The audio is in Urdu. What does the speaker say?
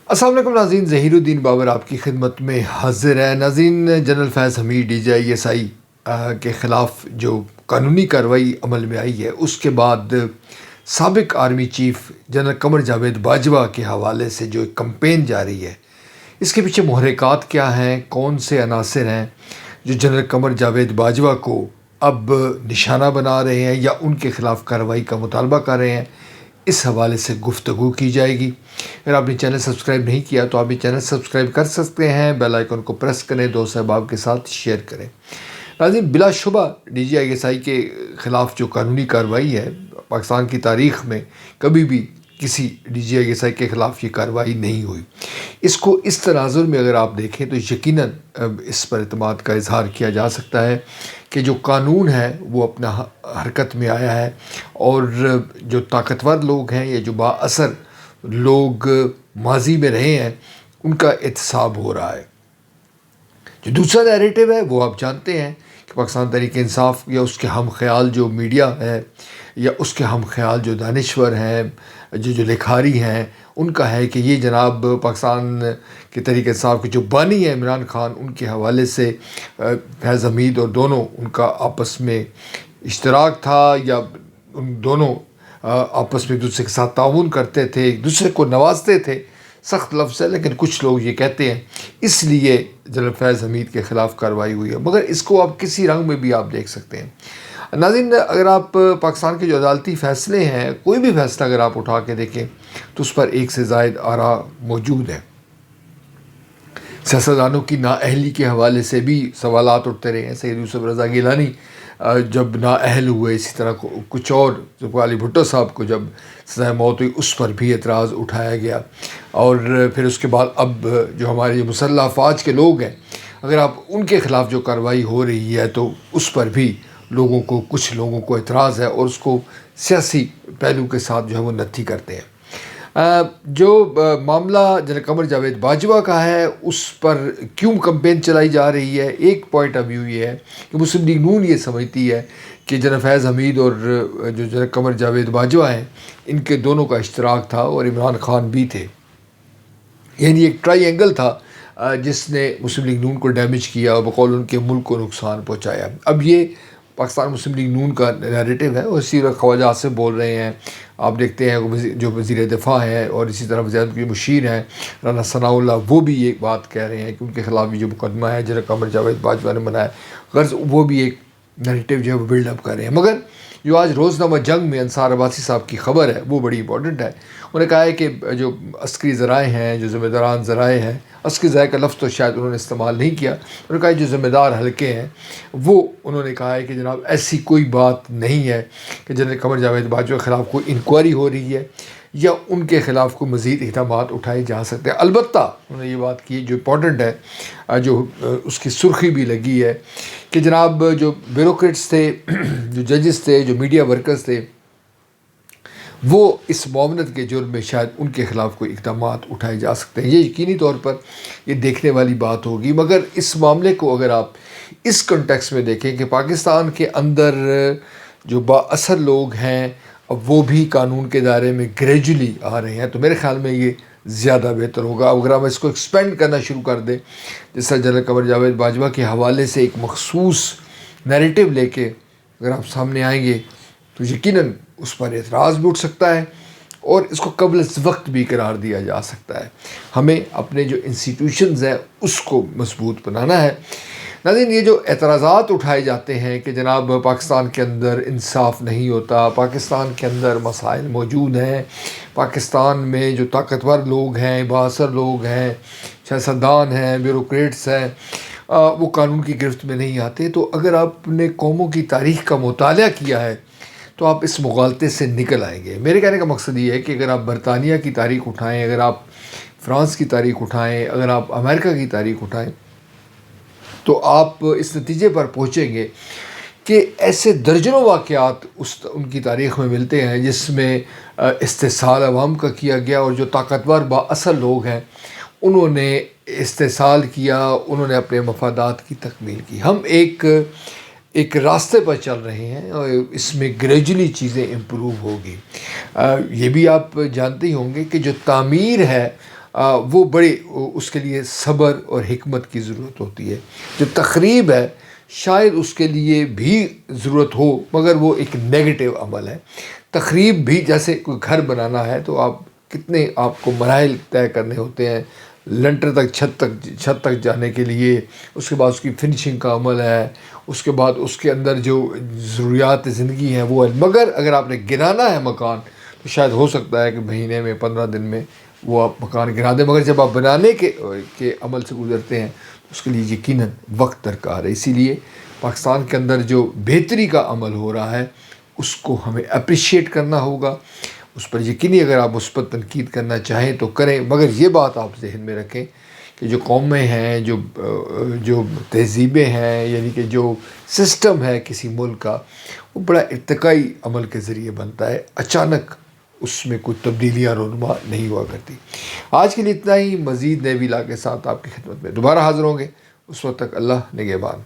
السلام علیکم ناظرین، ظہیر الدین بابر آپ کی خدمت میں حاضر ہے۔ ناظرین، جنرل فیض حمید DGI کے خلاف جو قانونی کارروائی عمل میں آئی ہے، اس کے بعد سابق army chief general Qamar Javed Bajwa کے حوالے سے جو ایک کمپین جاری ہے، اس کے پیچھے محرکات کیا ہیں، کون سے عناصر ہیں جو جنرل قمر جاوید باجوہ کو اب نشانہ بنا رہے ہیں یا ان کے خلاف کارروائی کا مطالبہ کر رہے ہیں، اس حوالے سے گفتگو کی جائے گی۔ اگر آپ نے چینل سبسکرائب نہیں کیا تو آپ یہ چینل سبسکرائب کر سکتے ہیں، بیل آئیکن کو پریس کریں، دوست احباب کے ساتھ شیئر کریں۔ ناظرین، بلا شبہ DGI کے خلاف جو قانونی کارروائی ہے، پاکستان کی تاریخ میں کبھی بھی کسی DGI کے خلاف یہ کارروائی نہیں ہوئی۔ اس کو اس تناظر میں اگر آپ دیکھیں تو یقیناً اس پر اعتماد کا اظہار کیا جا سکتا ہے کہ جو قانون ہے وہ اپنا حرکت میں آیا ہے، اور جو طاقتور لوگ ہیں یا جو با اثر لوگ ماضی میں رہے ہیں، ان کا احتساب ہو رہا ہے۔ جو دوسرا نیریٹو ہے وہ آپ جانتے ہیں کہ پاکستان تحریک انصاف یا اس کے ہم خیال جو میڈیا ہے یا اس کے ہم خیال جو دانشور ہیں، جو لکھاری ہیں، ان کا ہے کہ یہ جناب پاکستان کے تحریک انصاف کے جو بانی ہیں عمران خان، ان کے حوالے سے فیض حمید اور دونوں ان کا آپس میں اشتراک تھا، یا ان دونوں آپس میں ایک دوسرے کے ساتھ تعاون کرتے تھے، ایک دوسرے کو نوازتے تھے۔ سخت لفظ ہے، لیکن کچھ لوگ یہ کہتے ہیں اس لیے جنرل فیض حمید کے خلاف کارروائی ہوئی ہے، مگر اس کو آپ کسی رنگ میں بھی آپ دیکھ سکتے ہیں۔ ناظرین، اگر آپ پاکستان کے جو عدالتی فیصلے ہیں، کوئی بھی فیصلہ اگر آپ اٹھا کے دیکھیں تو اس پر ایک سے زائد آراء موجود ہیں۔ سیاستدانوں کی نااہلی کے حوالے سے بھی سوالات اٹھتے رہے ہیں۔ سید یوسف رضا گیلانی جب نااہل ہوئے، اسی طرح کچھ اور علی بھٹو صاحب کو جب سزائے موت ہوئی، اس پر بھی اعتراض اٹھایا گیا، اور پھر اس کے بعد اب جو ہمارے مسلح افواج کے لوگ ہیں، اگر آپ ان کے خلاف جو کارروائی ہو رہی ہے تو اس پر بھی کچھ لوگوں کو اعتراض ہے، اور اس کو سیاسی پہلو کے ساتھ جو ہے وہ نتھی کرتے ہیں۔ جو معاملہ جنرل قمر جاوید باجوہ کا ہے، اس پر کیوں کمپین چلائی جا رہی ہے، ایک پوائنٹ آف ویو یہ ہے کہ مسلم لیگ نون یہ سمجھتی ہے کہ جنرل فیض حمید اور جو جنرل قمر جاوید باجوہ ہیں، ان کے دونوں کا اشتراک تھا، اور عمران خان بھی تھے، یعنی ایک ٹرائی اینگل تھا جس نے مسلم لیگ نون کو ڈیمیج کیا اور بقول ان کے ملک کو نقصان پہنچایا۔ اب یہ پاکستان مسلم لیگ نون کا نیریٹو ہے، اور اسی طرح خواجہ آصف بول رہے ہیں، آپ دیکھتے ہیں جو وزیر دفاع ہیں، اور اسی طرح وزیر کی مشیر ہیں رانا ثناء اللہ، وہ بھی یہ بات کہہ رہے ہیں کہ ان کے خلاف جو مقدمہ ہے جنرل قمر جاوید باجوہ نے بنایا، غرض وہ بھی ایک نیریٹو جو ہے وہ بلڈ اپ کر رہے ہیں۔ مگر جو آج روزنامہ جنگ میں انصار عباسی صاحب کی خبر ہے وہ بڑی امپورٹنٹ ہے۔ انہوں نے کہا ہے کہ جو عسکری ذرائع ہیں، جو ذمہ داران ذرائع ہیں، عسکری ذرائع کا لفظ تو شاید انہوں نے استعمال نہیں کیا، انہوں نے کہا جو ذمہ دار حلقے ہیں، وہ انہوں نے کہا ہے کہ جناب ایسی کوئی بات نہیں ہے کہ جنرل قمر جاوید باجوہ کے خلاف کوئی انکوائری ہو رہی ہے یا ان کے خلاف کوئی مزید اقدامات اٹھائے جا سکتے ہیں۔ البتہ انہوں نے یہ بات کی جو امپورٹنٹ ہے، جو اس کی سرخی بھی لگی ہے، کہ جناب جو بیوروکریٹس تھے، جو ججز تھے، جو میڈیا ورکرز تھے، وہ اس معاونت کے جرم میں شاید ان کے خلاف کوئی اقدامات اٹھائے جا سکتے ہیں۔ یہ یقینی طور پر یہ دیکھنے والی بات ہوگی، مگر اس معاملے کو اگر آپ اس کنٹیکس میں دیکھیں کہ پاکستان کے اندر جو با اثر لوگ ہیں اب وہ بھی قانون کے دائرے میں گریجولی آ رہے ہیں، تو میرے خیال میں یہ زیادہ بہتر ہوگا۔ اگر ہم اس کو ایکسپینڈ کرنا شروع کر دیں، جس طرح جنرل قمر جاوید باجوہ کے حوالے سے ایک مخصوص نیریٹو لے کے اگر آپ سامنے آئیں گے تو یقیناً اس پر اعتراض بھی اٹھ سکتا ہے، اور اس کو قبل از وقت بھی قرار دیا جا سکتا ہے۔ ہمیں اپنے جو انسٹیٹیوشنز ہیں اس کو مضبوط بنانا ہے۔ ناظرین، یہ جو اعتراضات اٹھائے جاتے ہیں کہ جناب پاکستان کے اندر انصاف نہیں ہوتا، پاکستان کے اندر مسائل موجود ہیں، پاکستان میں جو طاقتور لوگ ہیں، بااثر لوگ ہیں، سیاستدان ہیں، بیوروکریٹس ہیں، وہ قانون کی گرفت میں نہیں آتے، تو اگر آپ نے قوموں کی تاریخ کا مطالعہ کیا ہے تو آپ اس مغالطے سے نکل آئیں گے۔ میرے کہنے کا مقصد یہ ہے کہ اگر آپ برطانیہ کی تاریخ اٹھائیں، اگر آپ فرانس کی تاریخ اٹھائیں، اگر آپ امریکہ کی تاریخ اٹھائیں، تو آپ اس نتیجے پر پہنچیں گے کہ ایسے درجنوں واقعات ان کی تاریخ میں ملتے ہیں جس میں استحصال عوام کا کیا گیا، اور جو طاقتور با اثر لوگ ہیں انہوں نے استحصال کیا، انہوں نے اپنے مفادات کی تکمیل کی۔ ہم ایک راستے پر چل رہے ہیں، اور اس میں گریجولی چیزیں امپروو ہوگی۔ یہ بھی آپ جانتے ہی ہوں گے کہ جو تعمیر ہے وہ بڑے اس کے لیے صبر اور حکمت کی ضرورت ہوتی ہے۔ جو تخریب ہے شاید اس کے لیے بھی ضرورت ہو، مگر وہ ایک نیگیٹو عمل ہے۔ تخریب بھی جیسے کوئی گھر بنانا ہے تو کتنے آپ کو مراحل طے کرنے ہوتے ہیں، لنٹر تک چھت تک جانے کے لیے، اس کے بعد اس کی فنشنگ کا عمل ہے، اس کے بعد اس کے اندر جو ضروریات زندگی ہیں وہ ہے۔ مگر اگر آپ نے گرانا ہے مکان تو شاید ہو سکتا ہے کہ مہینے میں 15 دن میں وہ آپ مکان گرا دیں، مگر جب آپ بنانے کے عمل سے گزرتے ہیں تو اس کے لیے یقیناً وقت درکار ہے۔ اسی لیے پاکستان کے اندر جو بہتری کا عمل ہو رہا ہے اس کو ہمیں اپریشیٹ کرنا ہوگا، اس پر یقینی اگر آپ اس پر تنقید کرنا چاہیں تو کریں، مگر یہ بات آپ ذہن میں رکھیں کہ جو قومیں ہیں، جو تہذیبیں ہیں، یعنی کہ جو سسٹم ہے کسی ملک کا، وہ بڑا ارتقائی عمل کے ذریعے بنتا ہے، اچانک اس میں کوئی تبدیلیاں رونما نہیں ہوا کرتی۔ آج کے لیے اتنا ہی، مزید نئے ویلا کے ساتھ آپ کی خدمت میں دوبارہ حاضر ہوں گے، اس وقت تک اللہ نگہبان۔